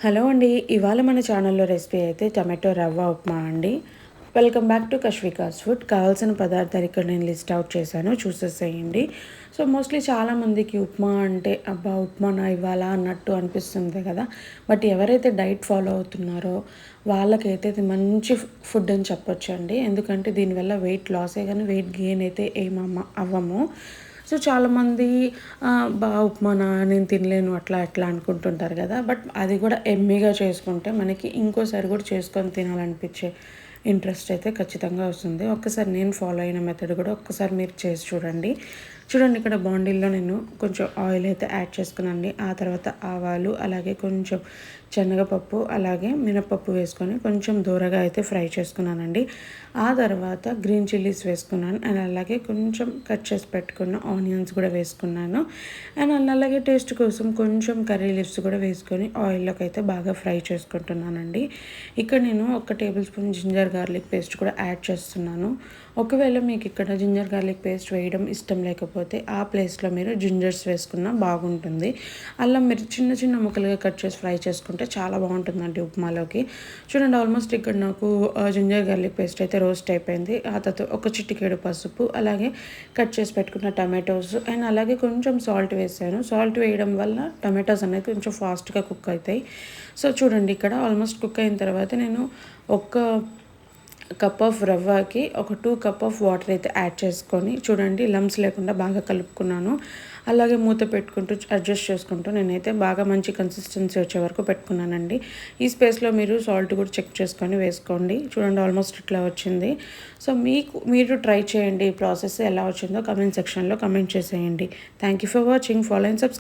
Hello అండి. ఇవాళ మన ఛానల్‌లో రెసిపీ అయితే టమాటో రవ్వ ఉప్మా అండి. Welcome back to Kashvika's food. కావాల్సిన పదార్థాలు ఇక్కడ నేను లిస్ట్ అవుట్ చేశాను, చూసేసేయండి. సో మోస్ట్‌లీ చాలామందికి ఉప్మా అంటే అబ్బా! ఉప్మానా ఇవ్వాలా అన్నట్టు అనిపిస్తుంది కదా! బట్ ఎవరైతే డైట్ ఫాలో అవుతున్నారో వాళ్ళకైతే ఇది మంచి ఫుడ్ అని చెప్పొచ్చండి. ఎందుకంటే దీనివల్ల వెయిట్ లాసే గానీ వెయిట్ గెయిన్ అయితే అవ్వము. సో చాలామంది ఉప్మానా నేను తినలేను అట్లా ఇట్లా అనుకుంటుంటారు కదా! బట్ అది కూడా యమ్మీగా చేసుకుంటే మనకి ఇంకోసారి కూడా చేసుకొని తినాలనిపించే ఇంట్రెస్ట్ అయితే ఖచ్చితంగా వస్తుంది. ఒక్కసారి నేను ఫాలో అయిన మెథడ్ కూడా ఒక్కసారి మీరు చేసి చూడండి. చూడండి, ఇక్కడ బాండీలో నేను కొంచెం ఆయిల్ అయితే యాడ్ చేసుకున్నానండి. ఆ తర్వాత ఆవాలు, అలాగే కొంచెం శనగపప్పు, అలాగే మినపప్పు వేసుకొని కొంచెం దూరగా అయితే ఫ్రై చేసుకున్నానండి. ఆ తర్వాత గ్రీన్ చిల్లీస్ వేసుకున్నాను అండ్ అలాగే కొంచెం కట్ చేసి పెట్టుకున్న ఆనియన్స్ కూడా వేసుకున్నాను. అండ్ అలాగే టేస్ట్ కోసం కొంచెం కర్రీ లీవ్స్ కూడా వేసుకొని ఆయిల్లోకి అయితే బాగా ఫ్రై చేసుకుంటున్నానండి. ఇక్కడ నేను 1 tablespoon ginger garlic paste కూడా యాడ్ చేస్తున్నాను. ఒకవేళ మీకు ఇక్కడ జింజర్ గార్లిక్ పేస్ట్ వేయడం ఇష్టం లేకపోతే ఆ ప్లేస్లో మీరు జింజర్స్ వేసుకున్నా బాగుంటుంది. అల్లం మీరు చిన్న చిన్న ముక్కలుగా కట్ చేసి ఫ్రై చేసుకుంటే చాలా బాగుంటుందండి ఉప్మాలోకి. చూడండి, ఆల్మోస్ట్ ఇక్కడ నాకు జింజర్ గార్లిక్ పేస్ట్ అయితే రోస్ట్ అయిపోయింది. ఆ తర్వాత ఒక చిటికెడు పసుపు, అలాగే కట్ చేసి పెట్టుకున్న టమాటోస్ అండ్ అలాగే కొంచెం సాల్ట్ వేసాను. సాల్ట్ వేయడం వల్ల టమాటోస్ అనేది కొంచెం ఫాస్ట్గా కుక్ అవుతాయి. సో చూడండి, ఇక్కడ ఆల్మోస్ట్ కుక్ అయిన తర్వాత నేను ఒక కప్ ఆఫ్ రవ్వకి ఒక 2 కప్ ఆఫ్ వాటర్ అయితే యాడ్ చేసుకొని చూడండి లమ్స్ లేకుండా బాగా కలుపుకున్నాను. అలాగే మూత పెట్టుకుంటూ అడ్జస్ట్ చేసుకుంటూ నేనైతే బాగా మంచి కన్సిస్టెన్సీ వచ్చే వరకు పెట్టుకున్నానండి. ఈ స్పేస్లో మీరు సాల్ట్ కూడా చెక్ చేసుకొని వేసుకోండి. చూడండి, ఆల్మోస్ట్ ఇట్లా వచ్చింది. సో మీరు ట్రై చేయండి. ఈ ప్రాసెస్ ఎలా వచ్చిందో కమెంట్ సెక్షన్లో కమెంట్ చేసేయండి. Thank you for watching. Follow and subscribe.